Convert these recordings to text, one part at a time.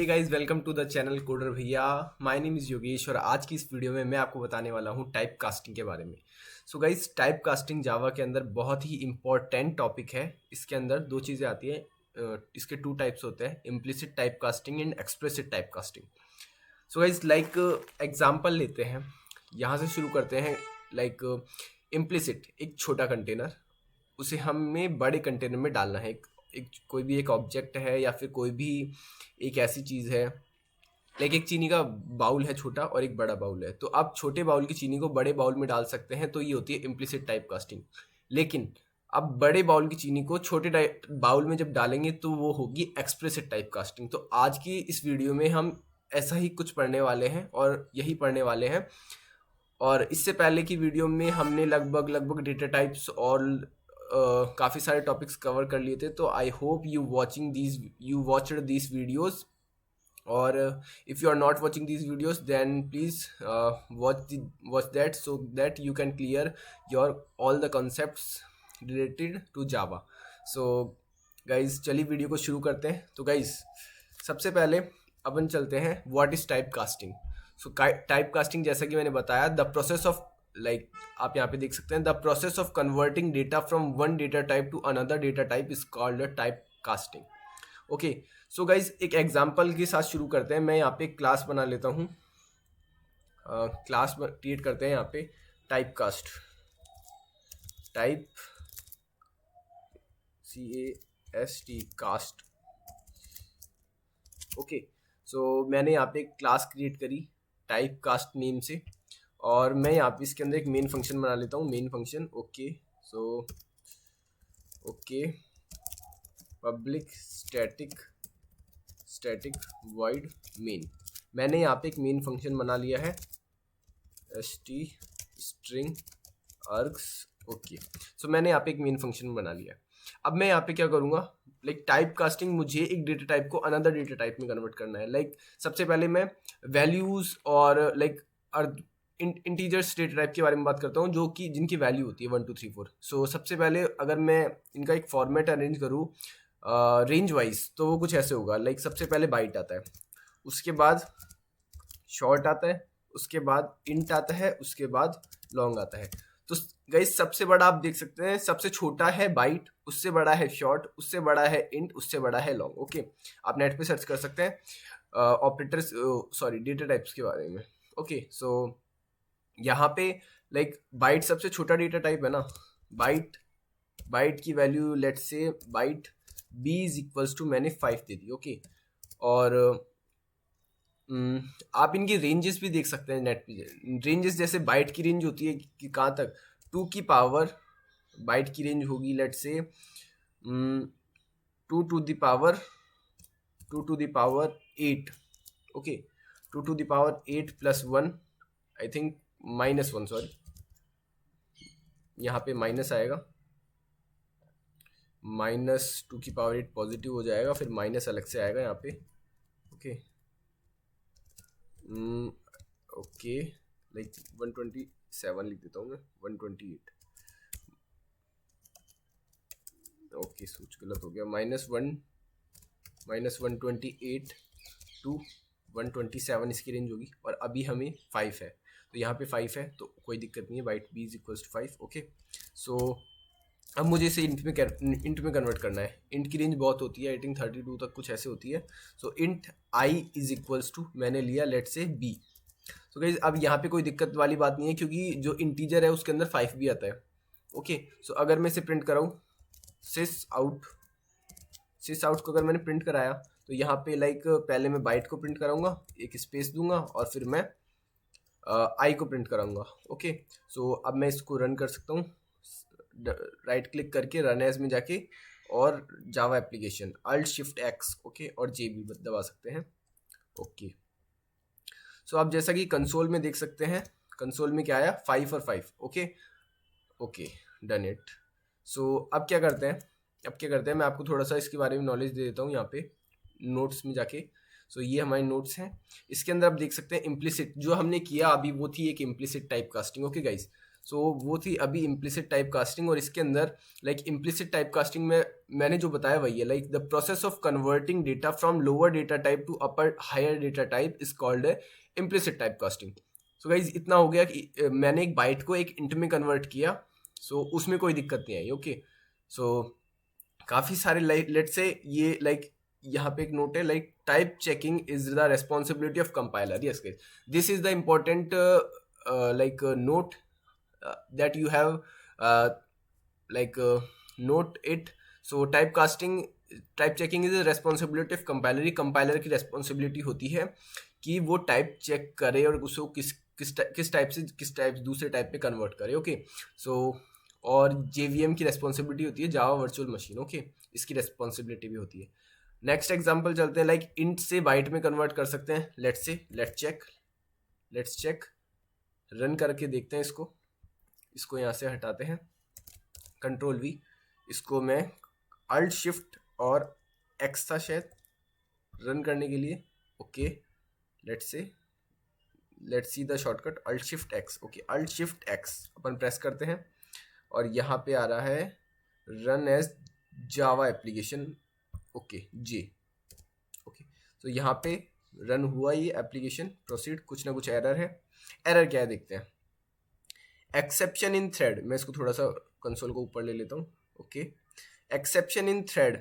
Guys, welcome to the channel coder Bhaiya. My name is Yogesh और आज की इस वीडियो में मैं आपको बताने वाला हूँ टाइप कास्टिंग के बारे में। सो गाइज, टाइप कास्टिंग जावा के अंदर बहुत ही इम्पोर्टेंट टॉपिक है। इसके अंदर दो चीज़ें आती हैं। इसके टू टाइप्स होते हैं, implicit type casting and explicit type casting. So guys, like example लेते हैं, यहाँ से शुरू करते हैं। लाइक इम्प्लिसिट, एक छोटा कंटेनर, उसे हमें बड़े कंटेनर में डालना है। एक कोई भी एक ऑब्जेक्ट है या फिर कोई भी एक ऐसी चीज़ है। लाइक एक चीनी का बाउल है छोटा और एक बड़ा बाउल है, तो आप छोटे बाउल की चीनी को बड़े बाउल में डाल सकते हैं, तो ये होती है इम्प्लिसिट टाइप कास्टिंग। लेकिन अब बड़े बाउल की चीनी को छोटे टाइप बाउल में जब डालेंगे तो वो होगी एक्सप्लिसिट टाइप कास्टिंग। तो आज की इस वीडियो में हम ऐसा ही कुछ पढ़ने वाले हैं और यही पढ़ने वाले हैं। और इससे पहले की वीडियो में हमने लगभग डेटा टाइप्स और काफ़ी सारे टॉपिक्स कवर कर लिए थे। तो I hope you watched these videos. और if you are not watching these videos, then please watch that so that you can clear your all the concepts related to Java. So guys, चलिए video को शुरू करते हैं। तो guys, सबसे पहले अपन चलते हैं what is type casting. So type casting, जैसा कि मैंने बताया, द प्रोसेस ऑफ, लाइक आप यहाँ पे देख सकते हैं, the process of converting data from one data type to another data type is called a type casting. Okay, so guys, एक एग्जांपल के साथ शुरू करते हैं। मैं यहाँ पे क्लास बना लेता हूँ। क्लास क्रिएट करते हैं यहाँ पे type cast, type CAST cast. Okay, so मैंने यहाँ पे एक क्लास क्रिएट करी टाइप कास्ट नेम से, और मैं यहाँ पे इसके अंदर एक मेन फंक्शन बना लेता हूँ, main function. Okay, so okay, public static void main. मैंने यहाँ पे एक मेन फंक्शन बना लिया है, st string args। Okay, so मैंने यहाँ पे एक मेन फंक्शन बना लिया है। अब मैं यहाँ पे क्या करूँगा, लाइक टाइप कास्टिंग, मुझे एक डेटा टाइप को अनदर डेटा टाइप में कन्वर्ट करना है। लाइक सबसे पहले मैं वैल्यूज़ और लाइक इंटीजर्स डेटा टाइप के बारे में बात करता हूँ, जो कि जिनकी वैल्यू होती है 1 2 3 4। सो सबसे पहले अगर मैं इनका एक फॉर्मेट अरेंज करूँ रेंज वाइज, तो वो कुछ ऐसे होगा। लाइक सबसे पहले बाइट आता है, उसके बाद शॉर्ट आता है, उसके बाद इंट आता है, उसके बाद लॉन्ग आता है। तो गाइस, सबसे बड़ा आप देख सकते हैं, सबसे छोटा है बाइट, उससे बड़ा है शॉर्ट, उससे बड़ा है इंट, उससे बड़ा है लॉन्ग। ओके, आप नेट पे सर्च कर सकते हैं ऑपरेटर्स, सॉरी, डेटा टाइप्स के बारे में। ओके, सो यहाँ पे लाइक बाइट सबसे छोटा डेटा टाइप है ना। बाइट की value let's say byte b is equals to, मैंने 5 दे दी। ओके, और आप इनकी रेंजेस भी देख सकते हैं नेट पे। रेंजेस जैसे बाइट की रेंज होती है कि कहाँ तक, 2 की पावर, बाइट की रेंज होगी let's say 2 to the power 8। Okay, 2 to the power 8 plus 1, I think -1, sorry, यहाँ पे माइनस आएगा, -2 की पावर 8 पॉजिटिव हो जाएगा, फिर माइनस अलग से आएगा यहाँ पे। ओके, ओके, लाइक 127 लिख देता हूँ मैं, 128। ओके, सोच गलत हो गया, -128 टू 127 इसकी रेंज होगी, और अभी हमें 5 है, तो यहाँ पे 5 है, तो कोई दिक्कत नहीं है, byte b is equals to 5। Okay, so अब मुझे इसे इंट में कन्वर्ट करना है। इंट की रेंज बहुत होती है, आई थिंक 32 तक कुछ ऐसे होती है। So int i is equals to, मैंने लिया लेट से b। सो गाइस, अब यहाँ पे कोई दिक्कत वाली बात नहीं है, क्योंकि जो इंटीजर है उसके अंदर 5 भी आता है। ओके, सो अगर मैं इसे प्रिंट कराऊँ, सिस आउट को अगर मैंने प्रिंट कराया, तो यहाँ पे लाइक पहले मैं बाइट को प्रिंट कराऊंगा, एक स्पेस दूंगा, और फिर मैं आई को प्रिंट कराऊंगा। ओके, सो अब मैं इसको रन कर सकता हूँ, राइट क्लिक करके रन एज में जाके, और जावा एप्लीकेशन Alt+Shift+X, ओके, और जे भी दबा सकते हैं। ओके, सो आप जैसा कि कंसोल में देख सकते हैं, कंसोल में क्या आया, 5 और 5। Okay, okay, done it. So अब क्या करते हैं, मैं आपको थोड़ा सा इसके बारे में नॉलेज दे देता हूँ यहाँ पे नोट्स में जाके। सो ये हमारे नोट्स हैं, इसके अंदर आप देख सकते हैं इम्प्लिसिट जो हमने किया अभी, वो थी एक implicit type casting. Okay guys, so वो थी अभी इम्प्लिसिट टाइप कास्टिंग। और इसके अंदर लाइक इम्प्लिसिट टाइप कास्टिंग में मैंने जो बताया वही है, like the process of converting data from lower data type to upper higher data type is called implicit type casting. So guys इतना हो गया कि मैंने एक बाइट को एक इंट में कन्वर्ट किया, सो उसमें कोई दिक्कत नहीं आई। ओके, सो काफ़ी सारे लाइक लेट से ये लाइक यहाँ पे एक नोट है, like type checking is the responsibility of compiler. Yes guys, this is the important like note that you have like note it. So type checking is a responsibility of compiler। ये compiler की responsibility होती है कि वो type check करे और उसको किस टाइप से किस टाइप दूसरे टाइप पे कन्वर्ट करे। ओके, सो और जेवीएम की रेस्पॉन्सिबिलिटी होती है जावा वर्चुअल मशीन। ओके, इसकी रेस्पॉन्सिबिलिटी भी होती है। नेक्स्ट एग्जांपल चलते हैं, लाइक इंट से बाइट में कन्वर्ट कर सकते हैं। लेट्स चेक रन करके देखते हैं। इसको यहाँ से हटाते हैं, कंट्रोल वी। इसको मैं अल्ट शिफ्ट और एक्स था शायद रन करने के लिए। Okay, let's see the shortcut alt shift x. Okay, alt shift x अपन प्रेस करते हैं और यहाँ पे आ रहा है run as Java application. Okay J. Okay, तो यहाँ पे रन हुआ ये एप्लीकेशन, प्रोसीड। कुछ ना कुछ एरर है। एरर क्या है देखते हैं। एक्सेप्शन इन थ्रेड, मैं इसको थोड़ा सा कंसोल को ऊपर ले लेता हूँ। Okay, exception in thread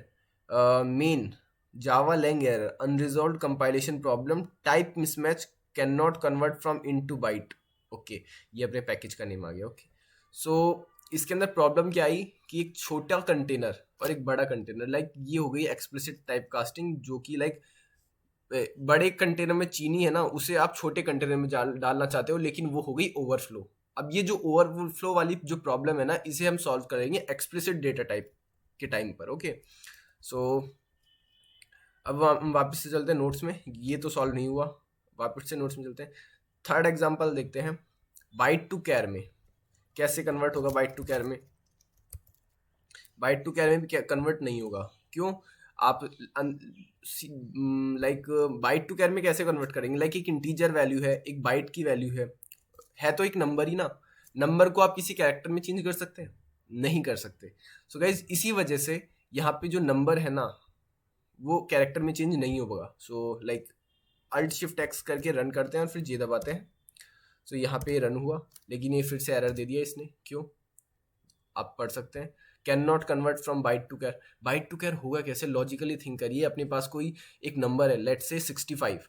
main Java lang error, unresolved compilation problem, type mismatch, can not convert from int to byte. Okay, ये अपने पैकेज का नेम आ गया। ओके, सो इसके अंदर प्रॉब्लम क्या आई कि एक छोटा कंटेनर और एक बड़ा कंटेनर, लाइक ये हो गई एक्सप्लिसिट टाइप कास्टिंग, जो कि लाइक बड़े कंटेनर में चीनी है ना, उसे आप छोटे कंटेनर में डालना चाहते हो, लेकिन वो हो गई ओवरफ्लो। अब ये जो ओवरफ्लो वाली जो प्रॉब्लम है ना, इसे हम सॉल्व करेंगे एक्सप्लिसिट डेटा टाइप के टाइम पर। ओके, सो अब हम वापस से चलते हैं नोट्स में। ये तो सॉल्व नहीं हुआ, वापस से नोट्स में चलते हैं। थर्ड एग्जांपल देखते हैं, बाइट टू कैर में कैसे कन्वर्ट होगा। बाइट टू कैर में भी कन्वर्ट नहीं होगा। क्यों? आप लाइक बाइट टू कैर में कैसे कन्वर्ट करेंगे? लाइक एक इंटीजर वैल्यू है, एक बाइट की वैल्यू है तो एक नंबर ही ना। नंबर को आप किसी कैरेक्टर में चेंज कर सकते हैं? नहीं कर सकते। सो गाइज इसी वजह से यहाँ पे जो नंबर है ना, वो कैरेक्टर में चेंज नहीं होगा। So like alt shift X करके रन करते हैं और फिर जे दबाते हैं। सो यहाँ पे रन हुआ, लेकिन ये फिर से एरर दे दिया इसने। क्यों? आप पढ़ सकते हैं, can not convert from byte to char. Byte to char होगा कैसे? लॉजिकली थिंक करिए। अपने पास कोई एक नंबर है, लेट्स से 65।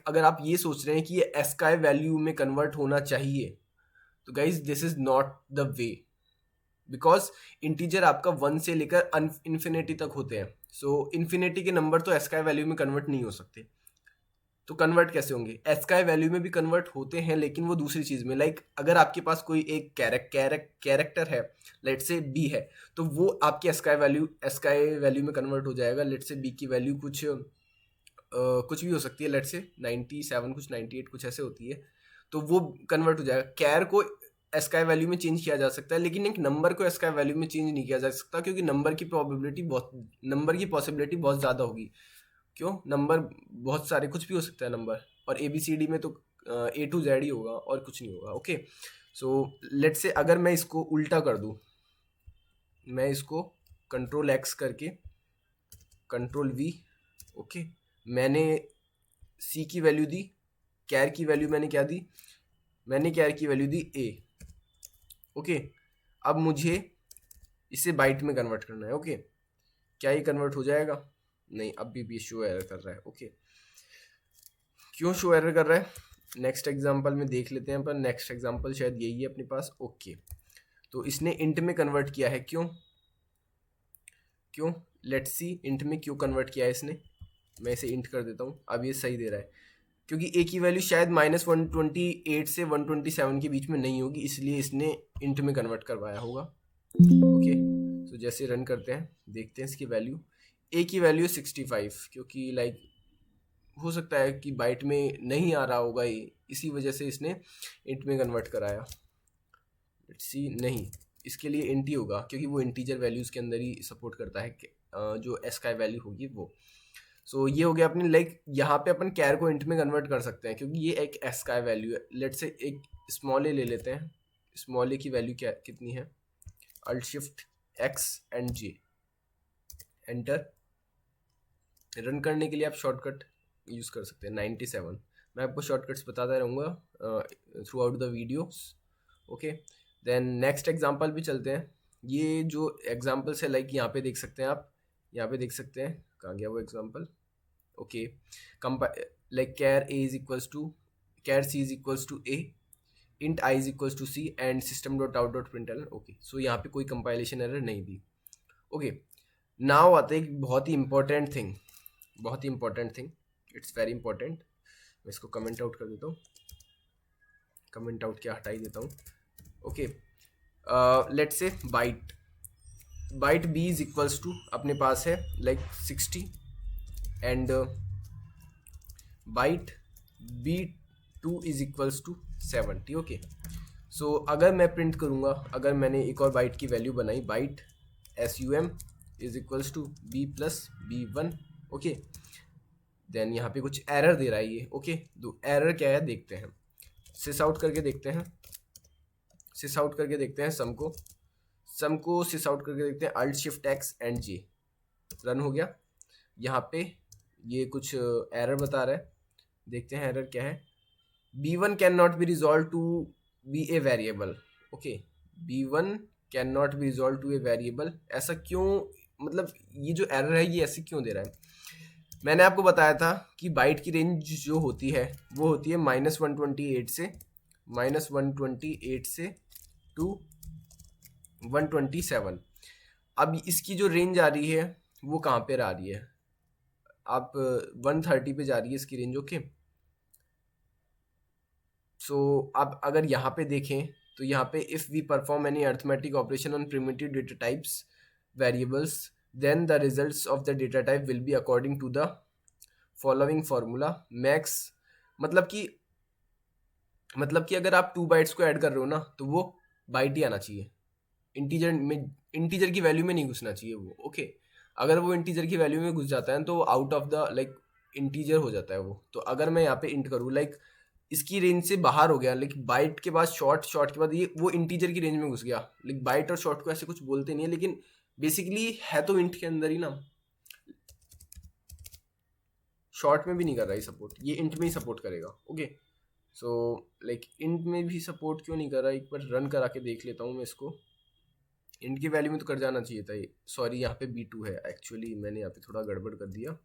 अगर आप ये सोच रहे हैं कि ये एस्काई वैल्यू में कन्वर्ट होना चाहिए, तो guys this is not the way, because integer आपका 1 से लेकर इन्फिनिटी तक होते हैं। सो इन्फिनिटी के नंबर तो एस्काई वैल्यू में कन्वर्ट नहीं हो सकते। तो कन्वर्ट कैसे होंगे? एस्काई वैल्यू में भी कन्वर्ट होते हैं, लेकिन वो दूसरी चीज में। लाइक अगर आपके पास कोई एक कैरेक्टर है, लेट से बी है, तो वो आपकी एस्काई वैल्यू में कन्वर्ट हो जाएगा। लेट से बी की वैल्यू कुछ भी हो सकती है, लेट से 97 कुछ 98 कुछ ऐसे होती है, तो वो कन्वर्ट हो जाएगा। कैर को एस्काई वैल्यू में चेंज किया जा सकता है, लेकिन एक नंबर को एस्काई वैल्यू में चेंज नहीं किया जा सकता, क्योंकि नंबर की पॉसिबिलिटी बहुत ज़्यादा होगी। क्यों? नंबर बहुत सारे, कुछ भी हो सकता है नंबर, और ABCD में तो A to Z ही होगा और कुछ नहीं होगा। ओके, सो लेट से अगर मैं इसको उल्टा कर दूं, मैं इसको कंट्रोल X करके कंट्रोल V। ओके, मैंने C की वैल्यू दी, कैर की वैल्यू मैंने क्या दी? मैंने कैर की वैल्यू दी A। ओके, अब मुझे इसे बाइट में कन्वर्ट करना है। ओके, क्या ये कन्वर्ट हो जाएगा? नहीं, अभी भी शो एरर कर रहा है। ओके, क्यों शो एरर कर रहा है? नेक्स्ट एग्जांपल में देख लेते हैं अपन। नेक्स्ट एग्जांपल शायद यही है अपने पास। ओके, तो इसने इंट में कन्वर्ट किया है। क्यों? लेट्स सी इंट में क्यों कन्वर्ट किया है इसने। मैं इसे इंट कर देता हूँ, अब ये सही दे रहा है, क्योंकि ए की वैल्यू शायद -128 से 127 के बीच में नहीं होगी, इसलिए इसने इंट में कन्वर्ट करवाया होगा। ओके, तो जैसे रन करते हैं देखते हैं इसकी वैल्यू। ए की वैल्यू 65, क्योंकि लाइक हो सकता है कि बाइट में नहीं आ रहा होगा ये, इसी वजह से इसने इंट में कन्वर्ट कराया। लेट्स सी, नहीं, इसके लिए इंट ही होगा, क्योंकि वो इंटीजर वैल्यूज़ के अंदर ही सपोर्ट करता है जो एस्काई वैल्यू होगी वो। सो ये हो गया अपने, लाइक यहाँ पे अपन कैर को इंट में कन्वर्ट कर सकते हैं, क्योंकि ये एक एस्काई वैल्यू है। लेट्स से एक स्मॉल ए ले लेते हैं, स्मॉल ए की वैल्यू क्या कितनी है, alt shift x and J, enter. Run करने के लिए आप शॉर्टकट यूज़ कर सकते हैं 97। मैं आपको शॉर्टकट्स बताता रहूँगा throughout the videos. Okay, then next example भी चलते हैं। ये जो एग्जांपल्स है लाइक यहाँ पे देख सकते हैं आप, यहाँ पे देख सकते हैं, कहाँ गया वो example. Okay, like char a is equals to, char c is equals to a, int i is equals to c and system dot out dot println. Okay, so यहाँ पे कोई कंपाइलेशन एरर नहीं दी। ओके, नाउ आते हैं एक बहुत ही important thing, बहुत ही important thing, it's very important. मैं इसको कमेंट आउट कर देता हूँ, कमेंट आउट क्या हटा ही देता हूँ। Okay, let's say byte, byte b is equals to अपने पास है like 60 and byte b two is equals to 70। Okay, so अगर मैं प्रिंट करूँगा, अगर मैंने एक और बाइट की वैल्यू बनाई, byte SUM is equals to b plus B1। Okay, then यहाँ पे कुछ एरर दे रहा है ये। ओके, तो एरर क्या है देखते हैं, सिस आउट करके देखते हैं, सिस आउट करके देखते हैं सम को सिस आउट करके देखते हैं, alt shift x and J, run हो गया। यहाँ पे ये कुछ एरर बता रहा है, देखते हैं एरर क्या है। B1 can not be resolve to be a variable. Okay, B1 can not be resolve to a variable, ऐसा क्यों, मतलब ये जो एरर है ये ऐसे क्यों दे रहा है। मैंने आपको बताया था कि बाइट की रेंज जो होती है वो होती है -128 से, -128 से टू 127। अब इसकी जो रेंज आ रही है वो कहाँ पे आ रही है, आप 130 पे जा रही है इसकी रेंज। ओके, सो आप अगर यहाँ पे देखें तो यहाँ पे if we perform any arithmetic operation on primitive data types variables then the results of the data type will be according to the following formula max. मतलब कि अगर आप 2 बाइट्स को ऐड कर रहे हो ना तो वो बाइट ही आना चाहिए, इंटीजर में, इंटीजर की वैल्यू में नहीं घुसना चाहिए वो। ओके, अगर वो इंटीजर की वैल्यू में घुस जाता है तो out of the like integer हो जाता है वो। तो अगर मैं यहाँ पे इंट करूँ लाइक इसकी रेंज से बाहर हो गया, लाइक बाइट के बाद शॉर्ट, शॉर्ट के बाद ये वो इंटीजर की रेंज में घुस गया। लाइक बाइट और शॉर्ट को ऐसे कुछ बोलते नहीं है, लेकिन बेसिकली है तो इंट के अंदर ही ना, शॉर्ट में भी नहीं कर रहा है सपोर्ट, ये इंट में ही सपोर्ट करेगा। ओके, सो लाइक इंट में भी सपोर्ट क्यों नहीं कर रहा, एक बार रन करा के देख लेता हूँ मैं इसको। इंट की वैल्यू में तो कर जाना चाहिए था ये, सॉरी यहाँ पे B2 है, एक्चुअली मैंने यहाँ पे थोड़ा गड़बड़ कर दिया,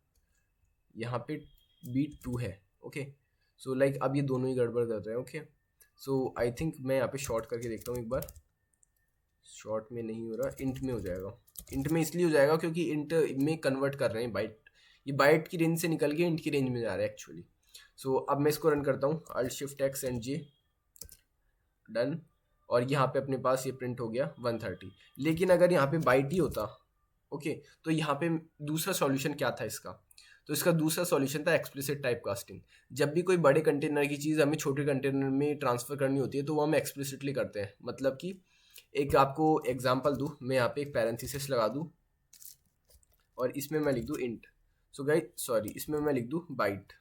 यहाँ पे B2 है। ओके, सो लाइक अब ये दोनों ही गड़बड़ कर रहे हैं। ओके, सो आई थिंक मैं यहाँ पे शॉर्ट करके देखता हूँ एक बार, शॉर्ट में नहीं हो रहा, इंट में हो जाएगा। इंट में इसलिए हो जाएगा क्योंकि इंट में कन्वर्ट कर रहे हैं बाइट, ये बाइट की रेंज से निकल के इंट की रेंज में जा रहा है एक्चुअली। सो अब मैं इसको रन करता हूँ, alt shift x and J, done, और यहाँ पे अपने पास ये प्रिंट हो गया 130। लेकिन अगर यहाँ पे बाइट ही होता, ओके, तो यहाँ पे दूसरा सॉल्यूशन क्या था इसका, तो इसका दूसरा सॉल्यूशन था एक्सप्लिसिट टाइप कास्टिंग। जब भी कोई बड़े कंटेनर की चीज़ हमें छोटे कंटेनर में ट्रांसफ़र करनी होती है तो वो हम एक्सप्लिसिटली करते हैं। मतलब कि एक आपको एग्जांपल दूँ, मैं यहाँ पे एक पैरेंथेसिस लगा दूँ और इसमें मैं लिख दूँ इंट, सो गाइस सॉरी इसमें मैं लिख दूँ बाइट,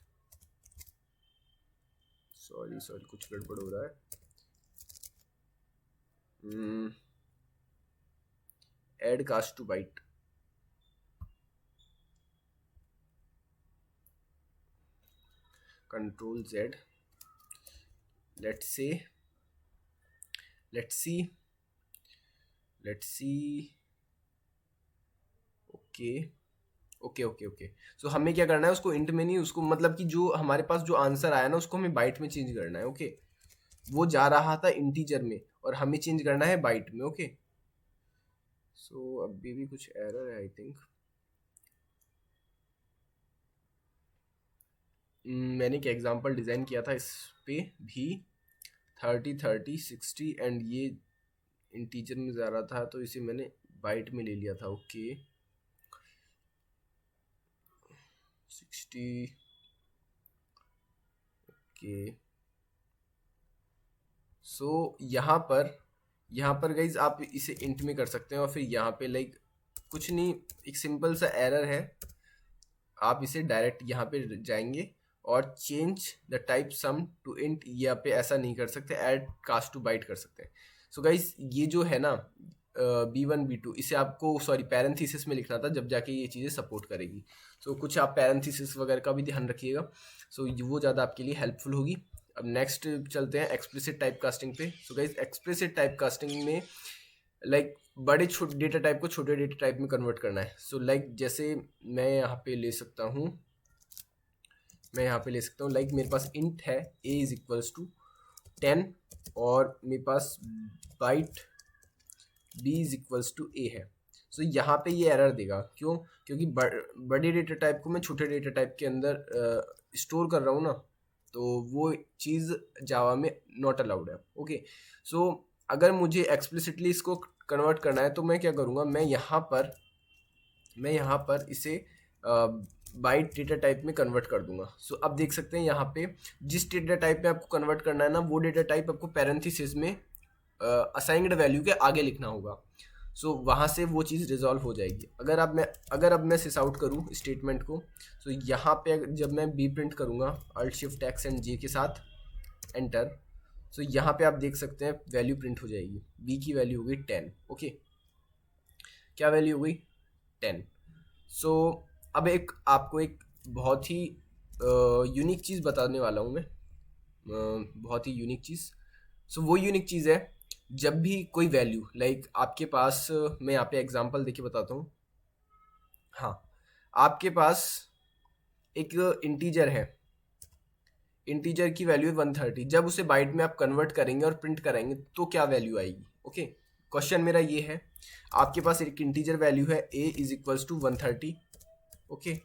सॉरी कुछ गड़बड़ हो रहा है, add cast to byte, control Z, let's see, okay, so हमें क्या करना है, उसको इंट में नहीं, उसको मतलब कि जो हमारे पास जो आंसर आया ना उसको हमें बाइट में चेंज करना है। ओके, वो जा रहा था इंटीजर में और हमें चेंज करना है बाइट में। ओके, सो अभी भी कुछ एरर है आई थिंक, मैंने एक एग्जांपल डिज़ाइन किया था इस पे भी 30, 60 एंड ये इंटीजर में जा रहा था तो इसे मैंने बाइट में ले लिया था। ओके, 60, ओके, सो यहाँ पर गाइज आप इसे इंट में कर सकते हैं और फिर यहाँ पे लाइक कुछ नहीं, एक सिंपल सा एरर है, आप इसे डायरेक्ट यहाँ पे जाएंगे और change the type sum to int, यहाँ पे ऐसा नहीं कर सकते, ऐड कास्ट टू बाइट कर सकते हैं। सो गाइस ये जो है ना B1 B2 इसे आपको सॉरी पैरेंथेसिस में लिखना था, जब जाके ये चीज़ें सपोर्ट करेगी। सो कुछ आप पैरेंथेसिस वगैरह का भी ध्यान रखिएगा, सो वो ज़्यादा आपके लिए हेल्पफुल होगी। अब नेक्स्ट चलते हैं एक्सप्लिसिट टाइप कास्टिंग पे। So guys explicit type casting में लाइक बड़े छोटे डेटा टाइप को छोटे डेटा टाइप में कन्वर्ट करना है। सो लाइक जैसे मैं यहाँ पे ले सकता हूँ लाइक मेरे पास इंट है a इज इक्वल्स टू 10 और मेरे पास byte b is equals to a है। सो यहाँ पे ये एरर देगा, क्यों? क्योंकि बड़े डेटा टाइप को मैं छोटे डेटा टाइप के अंदर स्टोर कर रहा हूँ ना, तो वो चीज़ जावा में नॉट अलाउड है। ओके, सो अगर मुझे एक्सप्लिसिटली इसको कन्वर्ट करना है तो मैं क्या करूँगा, मैं यहाँ पर इसे बाइट डेटा टाइप में कन्वर्ट कर दूंगा। सो अब देख सकते हैं यहाँ पे जिस डेटा टाइप में आपको कन्वर्ट करना है ना, वो डेटा टाइप आपको पैरेंथेसिस में असाइन्ड वैल्यू के आगे लिखना होगा। सो वहाँ से वो चीज़ रिजॉल्व हो जाएगी। अगर अब मैं सिस आउट करूँ स्टेटमेंट को, सो यहाँ पे जब मैं बी प्रिंट करूँगा अल्ट शिफ्ट एक्स एंड जे के साथ एंटर, सो यहाँ पे आप देख सकते हैं वैल्यू प्रिंट हो जाएगी। बी की वैल्यू हो गई 10। ओके, क्या वैल्यू हो गई? 10। सो अब आपको एक बहुत ही यूनिक चीज़ बताने वाला हूँ मैं, बहुत ही यूनिक चीज़। सो वो यूनिक चीज़ है, जब भी कोई वैल्यू लाइक आपके पास, मैं यहाँ पे एग्जांपल देके बताता हूँ। हाँ, आपके पास एक इंटीजर है, इंटीजर की वैल्यू है 130। जब उसे बाइट में आप कन्वर्ट करेंगे और प्रिंट कराएंगे तो क्या वैल्यू आएगी? ओके, क्वेश्चन मेरा ये है, आपके पास एक इंटीजर वैल्यू है a is equals to 130। Okay,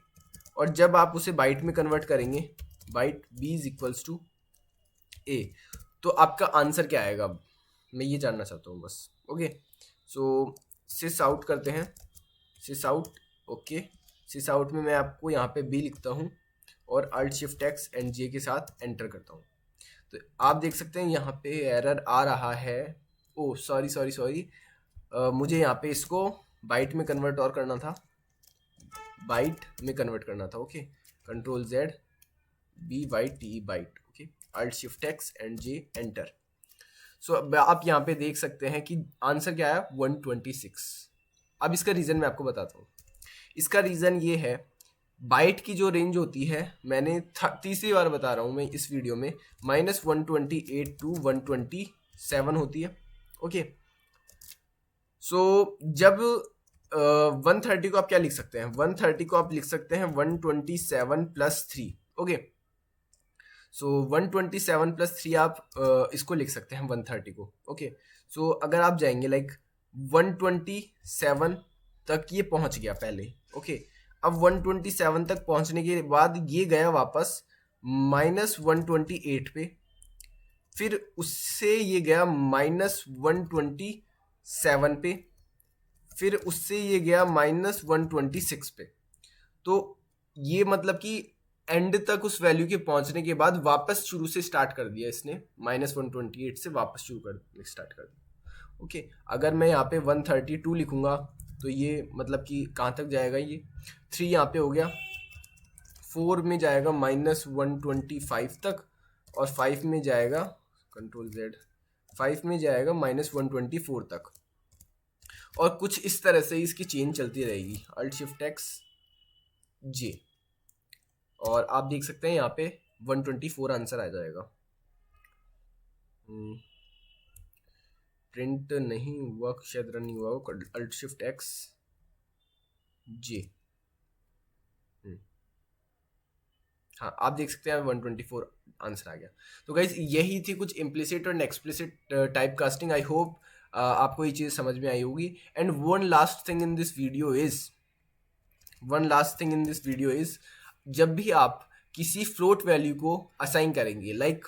और जब आप उसे बाइट में कन्वर्ट करेंगे, byte b is equals to a, तो आपका आंसर क्या आएगा? अब मैं ये जानना चाहता हूँ बस। ओके, सो सिस आउट करते हैं, सिस आउट। ओके, सिस आउट में मैं आपको यहाँ पे b लिखता हूँ और अल्ट शिफ्ट एक्स एंड जे के साथ एंटर करता हूँ। तो आप देख सकते हैं यहाँ पे एरर आ रहा है। ओ सॉरी, मुझे यहाँ पे इसको बाइट में कन्वर्ट और करना था, बाइट में कन्वर्ट करना था। Okay, control Z BYTE byte. Okay, alt shift x and J enter. So आप यहाँ पे देख सकते हैं कि आंसर क्या है? 126। अब इसका रीज़न मैं आपको बताता हूँ। इसका रीज़न ये है, बाइट की जो रेंज होती है, मैंने तीसरी बार बता रहा हूँ मैं इस वीडियो में, -128 to 127 होती है। ओके, सो जब 130 को आप क्या लिख सकते हैं? 130 को आप लिख सकते हैं 127 + 3। ओके, सो 127 + 3 आप इसको लिख सकते हैं 130 को। ओके, सो अगर आप जाएंगे लाइक 127 तक ये पहुंच गया पहले। ओके, अब 127 तक पहुंचने के बाद ये गया वापस -128 पे, फिर उससे ये गया -127 पे, फिर उससे ये गया -126 पे। तो ये मतलब कि एंड तक उस वैल्यू के पहुंचने के बाद वापस शुरू से स्टार्ट कर दिया इसने, -128 से वापस स्टार्ट कर दिया। ओके, अगर मैं यहाँ पे 132 लिखूंगा तो ये मतलब कि कहाँ तक जाएगा? ये 3 यहाँ पे हो गया, 4 में जाएगा -125 तक, और 5 में जाएगा, कंट्रोल जेड, 5 में जाएगा -124 तक, और कुछ इस तरह से इसकी चेन चलती रहेगी। अल्ट शिफ्ट एक्स जे, और आप देख सकते हैं यहाँ पे 124 आंसर आ जाएगा। प्रिंट नहीं हुआ, शायद रन नहीं हुआ। अल्ट शिफ्ट एक्स जे, हाँ आप देख सकते हैं 124 आंसर आ गया। तो गाइज यही थी कुछ इम्प्लिसिट और explicit type casting. I hope आपको ये चीज़ समझ में आई होगी। And one last thing in this video is जब भी आप किसी फ्लोट वैल्यू को असाइन करेंगे, लाइक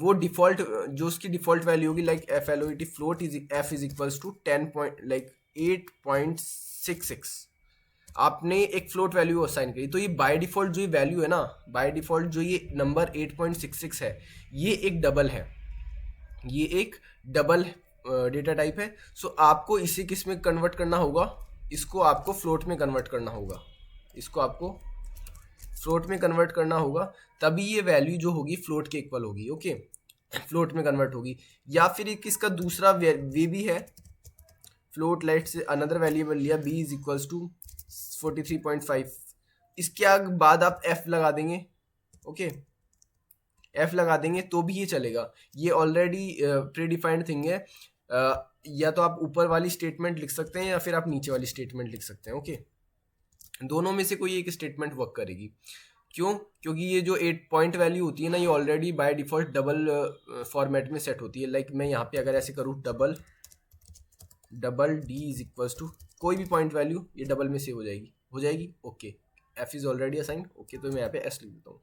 वो डिफॉल्ट जो उसकी डिफॉल्ट वैल्यू होगी, like FLOAT float is f is equals to 8.66, आपने एक फ्लोट वैल्यू असाइन करी, तो ये बाय डिफॉल्ट जो ये वैल्यू है ना, बाय डिफॉल्ट जो ये नंबर 8.66 है, ये एक डबल डेटा टाइप है। सो आपको इसे किस में कन्वर्ट करना होगा? इसको आपको फ्लोट में कन्वर्ट करना होगा, तभी ये वैल्यू जो होगी फ्लोट के इक्वल होगी। ओके, फ्लोट में कन्वर्ट होगी। या फिर एक इसका दूसरा वे भी है, फ्लोट लेट से अनदर वेरिएबल लिया b इज इक्वल्स टू 43.5, इसके बाद आप f लगा देंगे। ओके, f लगा देंगे तो भी ये चलेगा, ये ऑलरेडी प्री डिफाइंड थिंग है। या तो आप ऊपर वाली स्टेटमेंट लिख सकते हैं या फिर आप नीचे वाली स्टेटमेंट लिख सकते हैं। ओके, दोनों में से कोई एक स्टेटमेंट वर्क करेगी। क्यों? क्योंकि ये जो 8 पॉइंट वैल्यू होती है ना, ये already by default double format में सेट होती है। लाइक मैं यहाँ पे अगर ऐसे करूँ double D is equals to कोई भी पॉइंट वैल्यू, ये डबल में सेव हो जाएगी। Okay, F is already assigned. Okay, तो मैं यहाँ पे एस लिख देता हूँ।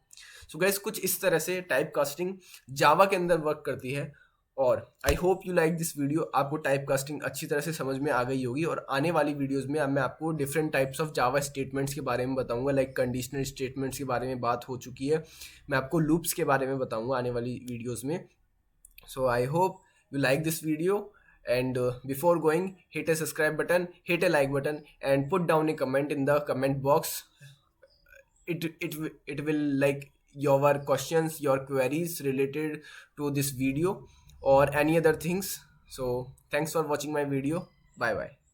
सो गाइस, कुछ इस तरह से टाइप कास्टिंग जावा के अंदर वर्क करती है। और I hope you like this video. आपको टाइप कास्टिंग अच्छी तरह से समझ में आ गई होगी, और आने वाली वीडियोस में अब मैं आपको different types of Java statements के बारे में बताऊंगा। लाइक कंडीशनल स्टेटमेंट्स के बारे में बात हो चुकी है, मैं आपको लूप्स के बारे में बताऊंगा आने वाली वीडियोस में। So I hope you like this video, and before going, hit a subscribe button, hit a like button, and put down a comment in the comment box. It will like your questions, your queries related to this video or any other things. So thanks for watching my video. Bye bye.